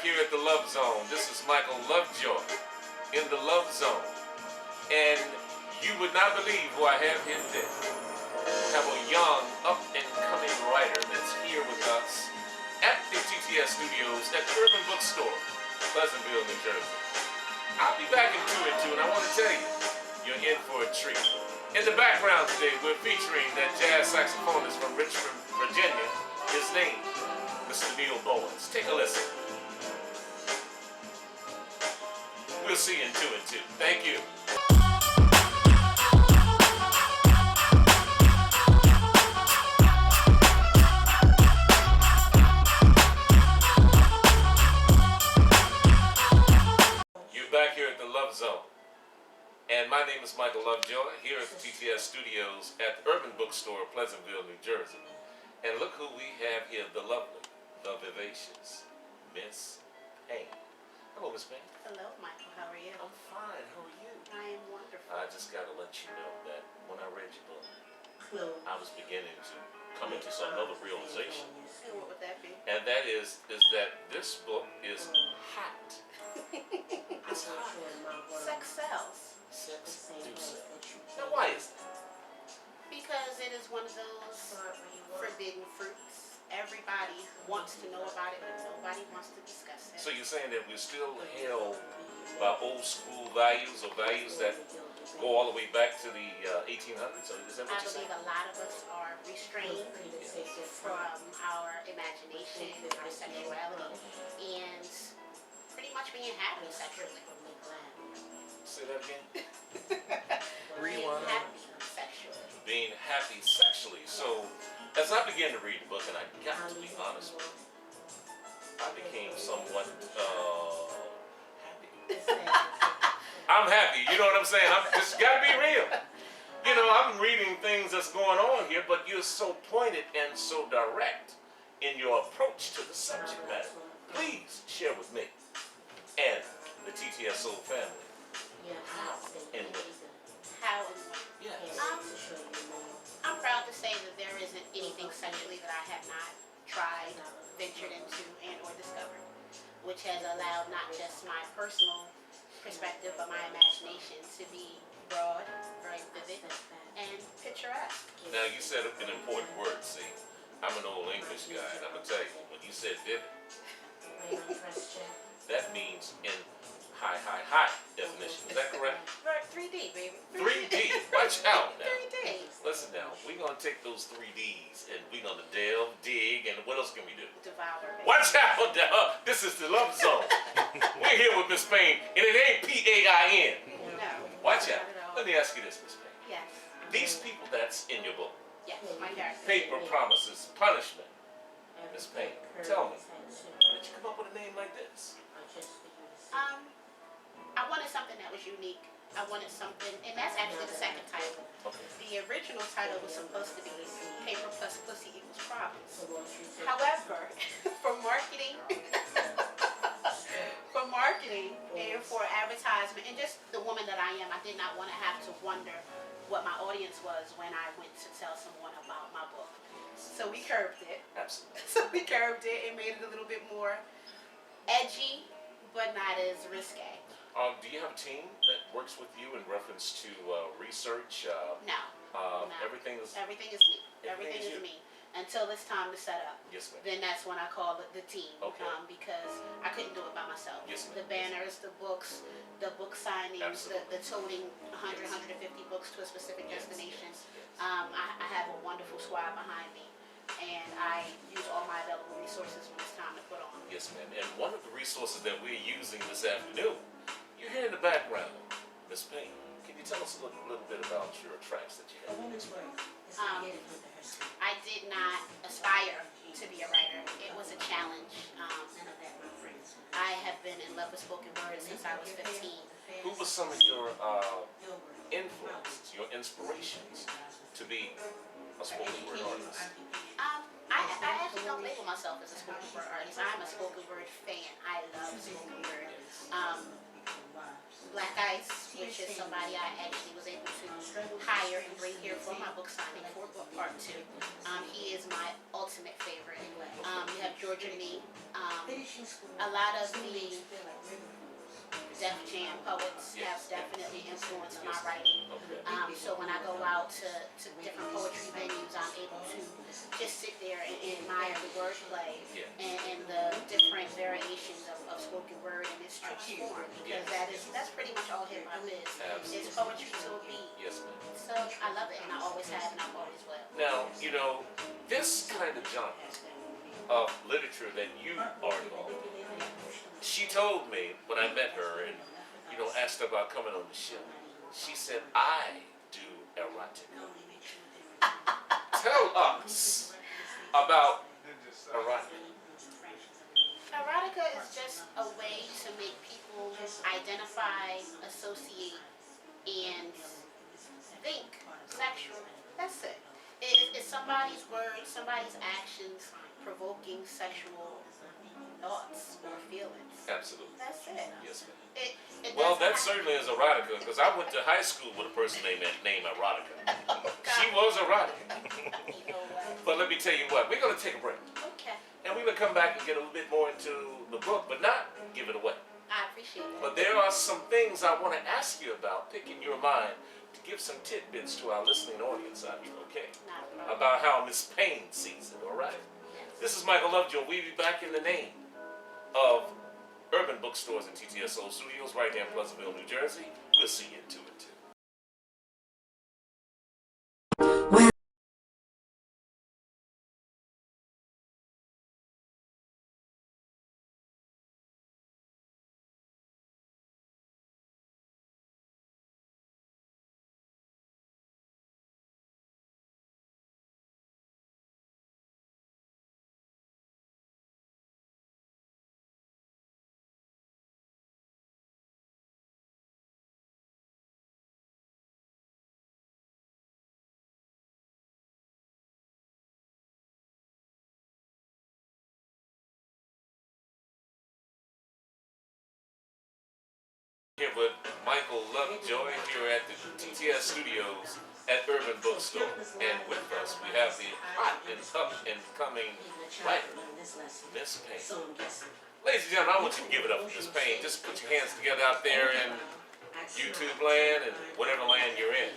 here at the Love Zone. This is Michael LoveJoi in the Love Zone. And you would not believe who I have here today. We have a young, up-and-coming writer that's here with us at the TTS Studios at the Urban Bookstore, Pleasantville, New Jersey. I'll be back in 2 and 2, and I want to tell you, you're in for a treat. In the background today, we're featuring that jazz saxophonist from Richmond, Virginia. His name, Mr. Neil Bowens. Take a listen. We'll see you in 2 and 2. Thank you. You're back here at the Love Zone. And my name is Michael LoveJoi here at the TTS Studios at the Urban Bookstore, Pleasantville, New Jersey. And look who we have here, the lovely, the vivacious Miss Payne. Hello, Miss Payne. Hello, Michael. How are you? I'm fine. How are you? I am wonderful. I just got to let you know that when I read your book, I was beginning to come into some other realization. And what would that be? And that is that this book is hot. It's hot. Sex sells. Sex do sell. Now, why is that? Because it is one of those forbidden fruits. Everybody wants to know about it, but nobody wants to discuss it. So you're saying that we're still held by old school values or values that go all the way back to the 1800s? So is that what I you're saying? believe a lot of us are restrained from our imagination, our sexuality, and pretty much being happy sexually. Say that again? Being happy sexually. Being happy sexually. So as I began to read the book, and I got to be honest with you, I became somewhat happy. I'm happy, you know what I'm saying? I'm just gotta be real. You know, I'm reading things that's going on here, but you're so pointed and so direct in your approach to the subject matter. Please share with me and the TTSO family how and when. How and when? Yes. I'm proud to say that there isn't anything sexually that I have not tried, ventured into, and or discovered, which has allowed not just my personal perspective, but my imagination to be broad, very vivid, and picturesque. Now you said an important word, see. I'm an old English guy, and I'm going to tell you, when you said vivid, that means in high definition. Is that correct? Right, 3D, baby. 3D. Watch out now. 3D. Listen now, we're going to take those 3Ds and we're going to delve, dig, and what else can we do? Devour, baby. Watch out now. This is the Love Zone. We're here with Miss Payne, and it ain't P-A-I-N. No. Watch out. Not at all. Let me ask you this, Miss Payne. Yes. These people that's in your book, Yes, my character. paper promises punishment. Miss Payne, tell me, how did you come up with a name like this? I wanted something that was unique. I wanted something, and that's actually the second title. Okay. The original title was supposed to be Paper Plus Pussy Equals Problems. However, for marketing, and for advertisement, and just the woman that I am, I did not want to have to wonder what my audience was when I went to tell someone about my book. So we curbed it. Absolutely. So we curbed it and made it a little bit more edgy, but not as risque. Do you have a team that works with you in reference to research? No. No. Everything is... Everything is me. Everything Everything is is you. me. Until it's time to set up. Yes, ma'am. Then that's when I call it the team. Okay. Because I couldn't do it by myself. Yes, ma'am. The banners, the books, the book signings, Absolutely. the toting 100, 150 books to a specific destination. I have a wonderful squad behind me. And I use all my available resources when it's time to put on. Yes, ma'am. And one of the resources that we're using this afternoon, you're here in the background, Miss Payne. Can you tell us a little bit about your tracks that you have? I did not aspire to be a writer. It was a challenge. I have been in love with spoken word since I was 15. Who was some of your influences, your inspirations to be a spoken word artist? I actually don't label myself as a spoken word artist. I'm a spoken word fan. I love spoken word. Black Ice, which is somebody I actually was able to hire and bring here for my book signing for book part 2. He is my ultimate ultimate favorite. You have Georgia Me. A lot of the Def Jam poets have definitely influenced my writing. So when I go out to different poetry venues, I'm able to just sit there and admire the wordplay and the different variations of spoken word in its true form, because that's pretty much all hip hop is. It's poetry to a beat. Yes, ma'am. So I love it, and I always have, and I've always will. Now, this kind of genre of literature that you are involved in, she told me when I met her and, asked her about coming on the show, she said, I do erotica. Tell us about erotica. Erotica is just a way to make people identify, associate, and think sexually. That's it. It's somebody's words, somebody's actions provoking sexual thoughts or feelings. Absolutely. That's it. Yes, ma'am. Well, that certainly is erotica, because I went to high school with a person named Erotica. She was erotica. But let me tell you what, we're going to take a break. Okay. And we're going to come back and get a little bit more into the book, but not give it away. I appreciate that. But there are some things I want to ask you about, picking your mind, to give some tidbits to our listening audience out here, okay? Not a problem. About how Miss Payne sees it, all right? Yes. This is Michael LoveJoi. We'll be back in the name of Urban Bookstores and TTSO Studios right here in Pleasantville, New Jersey. We'll see you into it, too. Here with Michael LoveJoi here at the TTS Studios at Urban Bookstore. And with us, we have the hot and up and coming writer, Miss Payne. Ladies and gentlemen, I want you to give it up for Miss Payne. Just put your hands together out there in YouTube land and whatever land you're in.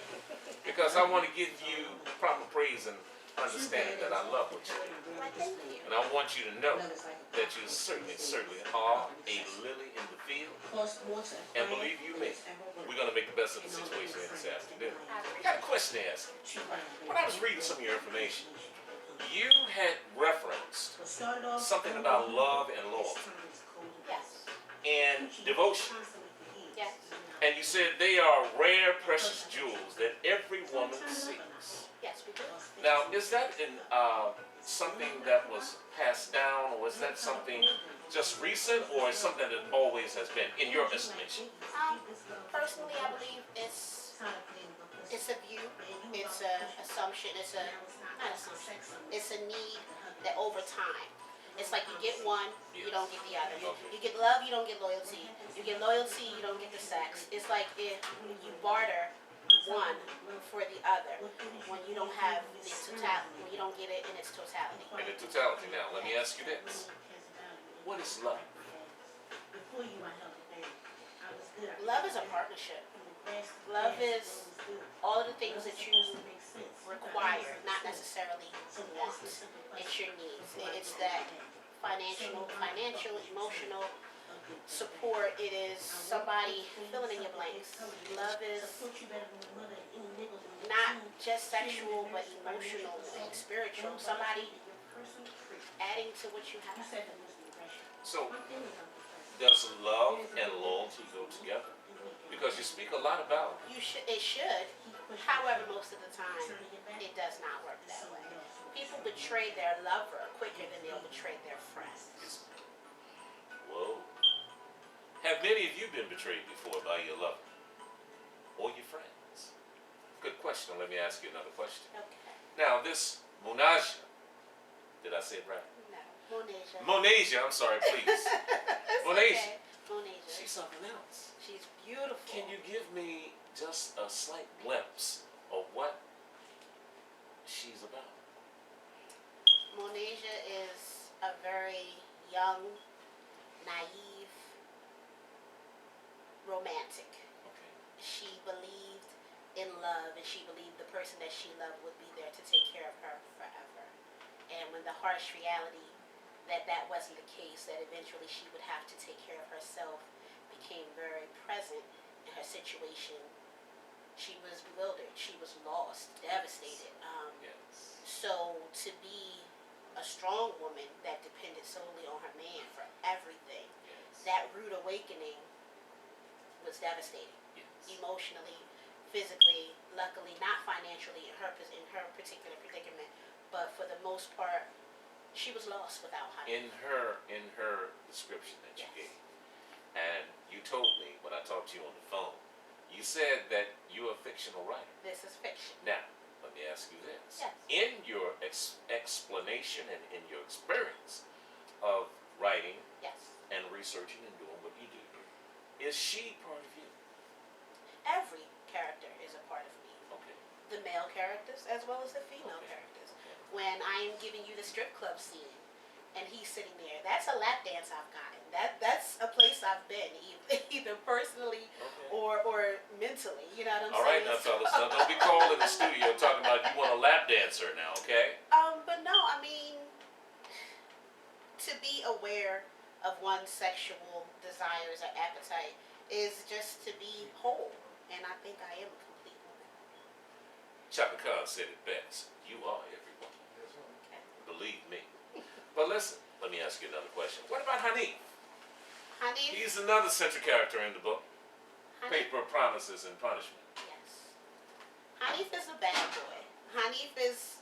Because I want to give you proper praise and understanding that I love what you do. Thank you. And I want you to know that you certainly are a lily in the field. And believe you me, we're going to make the best of the situation this afternoon. I got a question to ask you. When I was reading some of your information, you had referenced something about love and loyalty Yes. and devotion. Yes. And you said they are rare, precious jewels that every woman seeks. Yes, we do. Now, is that something that was passed down, or is that something just recent, or is something that always has been, in your estimation? Personally, I believe it's a view, it's a assumption, not assumption, it's a need that over time. It's like you get one, you don't get the other. You get love, you don't get loyalty. You get loyalty, you don't get the sex. It's like if you barter one for the other when you don't have the totality, when you don't get it in its totality. In its totality. Now, let me ask you this. What is love? Love is a partnership. Love is all of the things that you require, not necessarily want. It's your needs. It's that financial, emotional support. It is somebody filling in your blanks. Love is not just sexual, but emotional and spiritual. Somebody adding to what you have. So, does love and loyalty go together? Because you speak a lot about it. It should. However, most of the time, it does not work that way. People betray their lover quicker than they'll betray their friends. Whoa. Have many of you been betrayed before by your lover or your friends? Good question. Let me ask you another question. Okay. Now, this Monaja, did I say it right? No. Monaja. Monaja, I'm sorry, please. Monaja. Okay. Monaja. She's something else. She's beautiful. Can you give me just a slight glimpse of what she's about? Onasia is a very young, naive, romantic. Okay. She believed in love, and she believed the person that she loved would be there to take care of her forever. And when the harsh reality that that wasn't the case, that eventually she would have to take care of herself, became very present in her situation, she was bewildered. She was lost, devastated. Yes. So to be a strong woman that depended solely on her man for everything, Yes. that rude awakening was devastating, Yes. emotionally, physically, luckily not financially in her particular predicament, but for the most part, she was lost without honey. In her description that you Yes. gave, and you told me when I talked to you on the phone, you said that you're a fictional writer. This is fiction. Now, let me ask you this. Yes. In your explanation and in your experience of writing Yes. and researching and doing what you do, is she part of you? Every character is a part of me. Okay. The male characters as well as the female Okay. characters. When I am giving you the strip club scene and he's sitting there, that's a lap dance I've gotten. That's a place I've been, either personally Okay. or mentally. You know what I'm All saying? right, now, fellas, now don't be called in the studio talking about you want a lap dancer now, okay? But no, I mean, to be aware of one's sexual desires or appetite is just to be whole, and I think I am a complete woman. Chaka Khan said it best. You are everyone. Okay. Believe me. But listen, let me ask you another question. What about Hanif? Hanif, He's another central character in the book. Paper Promises and Punishment. yes. Hanif is a bad boy. Hanif is,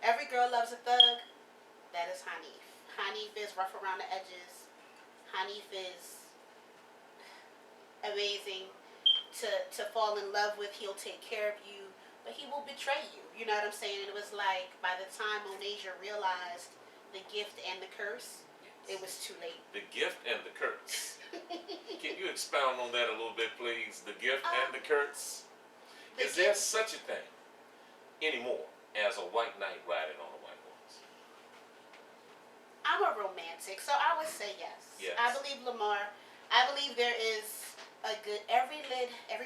every girl loves a thug. That is Hanif. Hanif is rough around the edges. Hanif is amazing to fall in love with. He'll take care of you, but he will betray you. You know what I'm saying? And it was like, by the time Onasia realized the gift and the curse, it was too late. The gift and the curse. Can you expound on that a little bit, please? The gift and the curse? Is there such a thing anymore as a white knight riding on a white horse? I'm a romantic, so I would say yes. Yes. I believe Lamar. I believe there is a good, every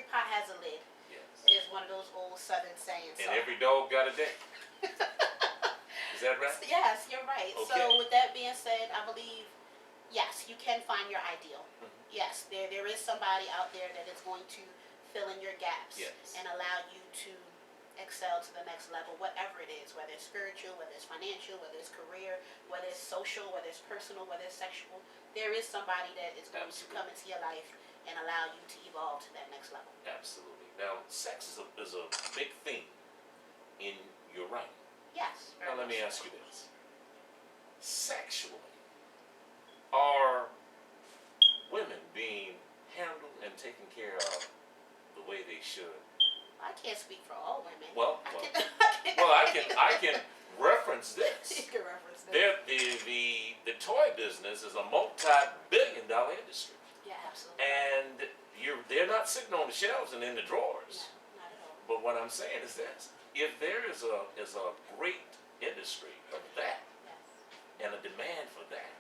pot has a lid. Yes. Is one of those old Southern sayings. And every dog got a day. Is that right? Yes, you're right. Okay. So with that being said, I believe, yes, you can find your ideal. Mhm. Yes, there is somebody out there that is going to fill in your gaps Yes. and allow you to excel to the next level, whatever it is, whether it's spiritual, whether it's financial, whether it's career, whether it's social, whether it's personal, whether it's sexual. There is somebody that is going to come into your life and allow you to evolve to that next level. Absolutely. Now, sex is a big theme in your writing. Yes. Now, let me ask you this. Sexually, are women being handled and taken care of the way they should? I can't speak for all women. Well, I I can reference You this. can reference that. The toy business is a multi-billion-dollar industry, Yeah, absolutely. and they're not sitting on the shelves and in the drawers. No, not at all. But what I'm saying is this: if there is a great industry of that Yes. and a demand for that,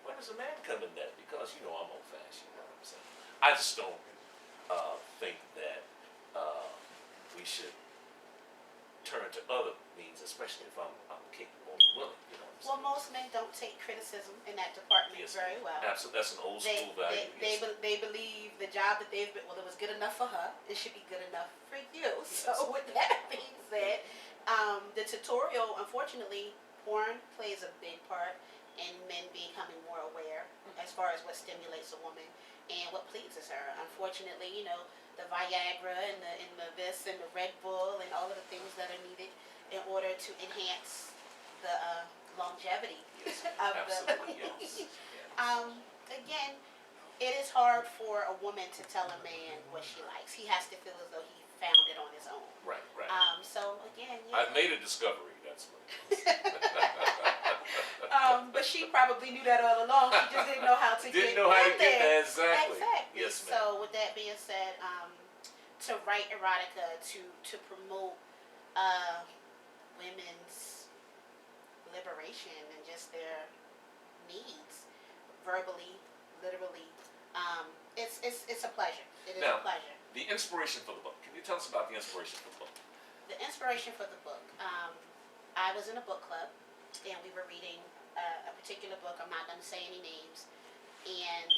where does a man come in that? Because I'm old-fashioned. You know what I'm saying? I just don't think that we should turn to other means, especially if I'm capable and willing. You know what I'm saying? Well, most men don't take criticism in that department Yes, very well. Absolutely, that's an old school value. They Yes. believe the job that they've been, well, it was good enough for her, it should be good enough for you. So with that being said, the tutorial, unfortunately, porn plays a big part in men becoming more aware as far as what stimulates a woman and what pleases her. Unfortunately, the Viagra and the this and the Red Bull and all of the things that are needed in order to enhance the longevity Yes, of absolutely, the. yes. Again, it is hard for a woman to tell a man what she likes. He has to feel as though he found it on his own. Right. So again, I've made a discovery. That's what. but she probably knew that all along. She just didn't know how to Didn't get know how to in get there. that exactly. Yes, ma'am. So with that being said, to write erotica, to promote women's liberation and just their needs, verbally, literally. It's a pleasure. It is Now, a pleasure. the inspiration for the book. Can you tell us about the inspiration for the book? The inspiration for the book. I was in a book club, and we were reading a particular book. I'm not going to say any names. And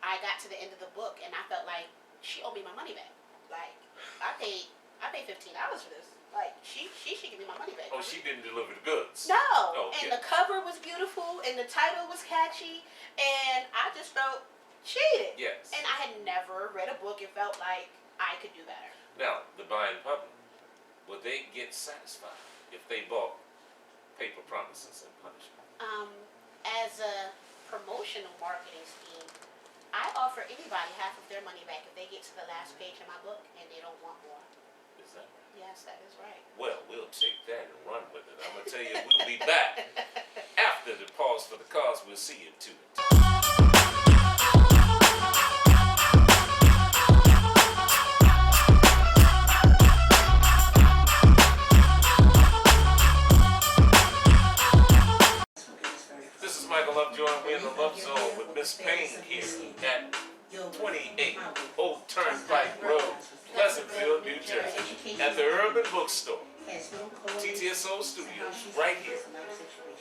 I got to the end of the book, and I felt like she owed me my money back. Like, I paid $15 for this. Like, she should give me my money back. Oh, she didn't deliver the goods. No. Oh, okay. And the cover was beautiful, and the title was catchy, and I just felt cheated. Yes. And I had never read a book and felt like I could do better. Now, the buying public, will they get satisfied if they bought paper promises and punishment? As a promotional marketing scheme, I offer anybody half of their money back if they get to the last page of my book and they don't want more. Is that right? Yes, that is right. Well, we'll take that and run with it. I'm going to tell you, we'll be back after the pause for the cause. We'll see you to it. This is Michael LoveJoi, and we're in the Love Zone with Miss Payne here at 28 Old Turnpike Road, Pleasantville, New Jersey, at the Urban Bookstore, TTSO Studios, right here.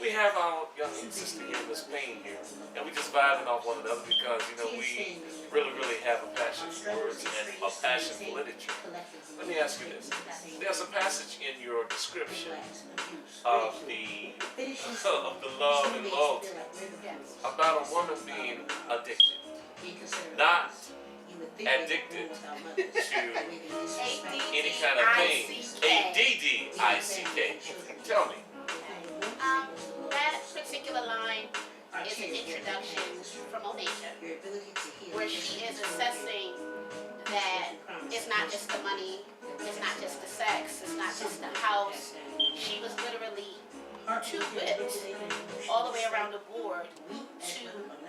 We have our young sister here, Miss Payne here, and we just vibing off one another because, you know, we really have a passion for words and a passion for literature. Let me ask you this. There's a passage in your description of the love and loyalty about a woman being addicted. Not addicted to any kind of thing. ADDICK. Tell me. That particular line is an introduction from Onasia, where she is assessing that it's not just the money, it's not just the sex, it's not just the house. She was literally too whipped all the way around the board to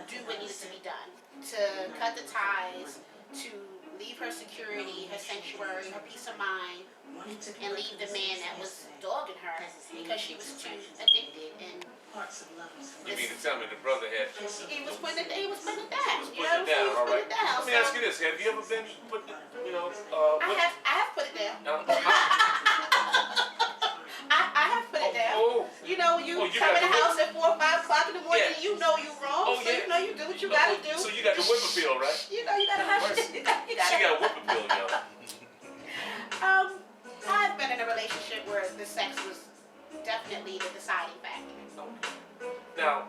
do what needed to be done, to cut the ties, to leave her security, her sanctuary, her peace of mind, and leave the man that was dogging her because she was too addicted. And You mean to tell me the brother had... he was putting it down. He was putting it down, all right. Let me ask you this. Have you ever been put, I have put it down. I have put it down. Oh. You know, you come in the house at 4 or 5 o'clock in the morning and you know you're wrong, so you know you do what you gotta do. So you got the whip appeal, right? You know you gotta have She got a whip appeal, yo. I've been in a relationship where the sex was definitely the deciding factor. Now,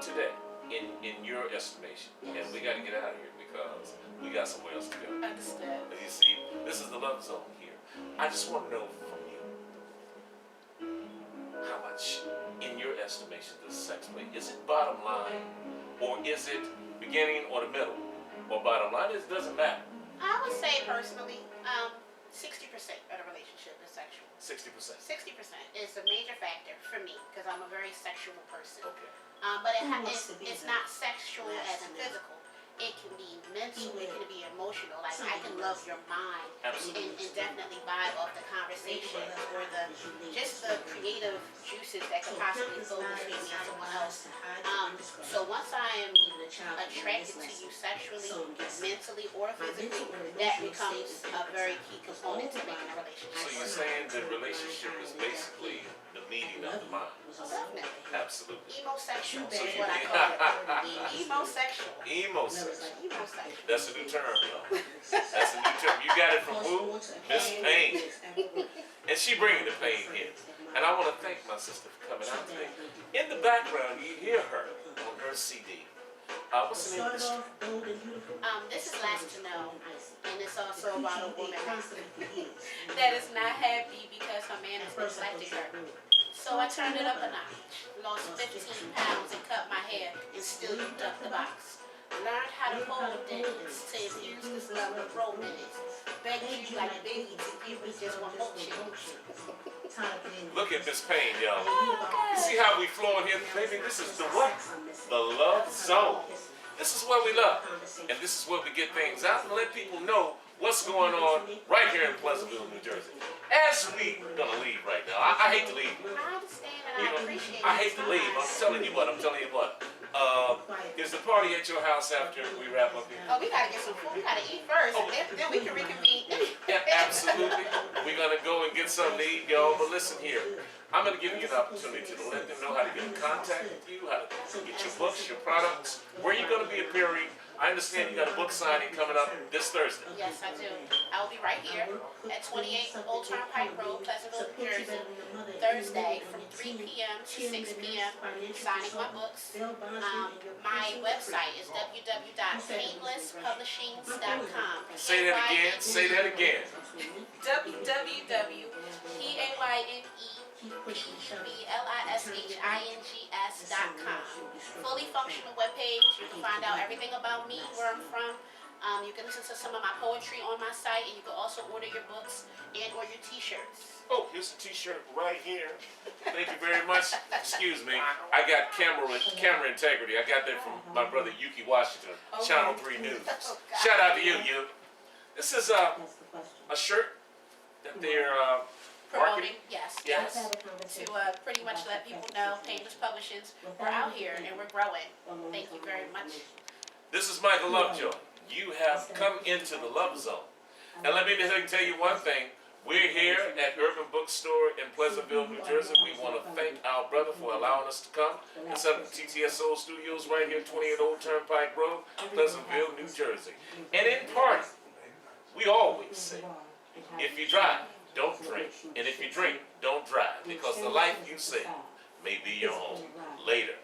today, in your estimation, and we got to get out of here because we got somewhere else to go. Understood. But you see, this is the Love Zone here. I just want to know from you, how much, in your estimation, does sex play? Is it bottom line, or is it beginning or the middle, or bottom line? It doesn't matter. I would say personally, 60% of the relationship is sexual. 60%. 60% is a major factor for me because I'm a very sexual person. Okay. But it's not sexual as in physical. It can be mental, it can be emotional. Like I can love your mind and definitely vibe off the conversation or just the creative juices that could possibly flow between me and someone else. So once I am attracted to you sexually, mentally, or physically, that becomes a very key component to making a relationship. So you're saying the relationship is basically the meeting of the mind? Definitely. Absolutely. Emosexual is what I call it. Emosexual. Emosexual. Emosexual. That's a new term, y'all. That's a new term. You got it from who? Miss Payne. And she bringing the pain here. And I want to thank my sister for coming out today. In the background, you hear her on her CD. What's the name of this? This is Last to Know, and it's also about a woman that is not happy because her man has neglected her. So I turned it up a notch, lost 15 pounds and cut my hair, and still you duck the box. Learned how to hold things to infuse this love with romance. Begged you like baby to give me just one more chance. Look at Miss Payne, y'all. Oh, You see how we flowing here? Baby, this is the what? The Love Zone. This is what we love. And this is where we get things out and let people know what's going on right here in Pleasantville, New Jersey. As we gonna leave right now, I hate to leave. I understand and You I know, appreciate it. I hate to leave. I'm telling you what. Is the party at your house after we wrap up here? Oh, we gotta get some food. We gotta eat first, Oh. and then we can reconvene. Yeah, absolutely. We're gonna go and get something to eat, y'all. But listen here, I'm gonna give you an opportunity to let them know how to get in contact with you, how to get your books, your products, where you're gonna be appearing. I understand you got a book signing coming up this Thursday. Yes, I do. I will be right here at 28 Old Turnpike Road, Pleasantville, New Jersey, Thursday from 3 p.m. to 6 p.m. signing my books. My website is www.paynelesspublishings.com. Say that again. Say that again. www.paynelesspublishings.com. Fully functional webpage. You can find out everything about me, where I'm from. You can listen to some of my poetry on my site, and you can also order your books and or your t-shirts. Oh, here's a t-shirt right here. Thank you very much. Excuse me. I got camera integrity. I got that from my brother Yuki Washington, Channel 3 News. Shout out to you, Yu. This is a shirt that they're marketing. Promoting, yes. Yes. To pretty much let people know, Painless Publishings, we're out here and we're growing. Thank you very much. This is Michael LoveJoi. You have come into the Love Zone. And let me tell you one thing. We're here at Urban Bookstore in Pleasantville, New Jersey. We want to thank our brother for allowing us to come and set up the TTSO studios right here, 28 Old Turnpike Road, Pleasantville, New Jersey. And in part, we always say, if you drive, don't drink. And if you drink, don't drive. Because the life you save may be your own. Later.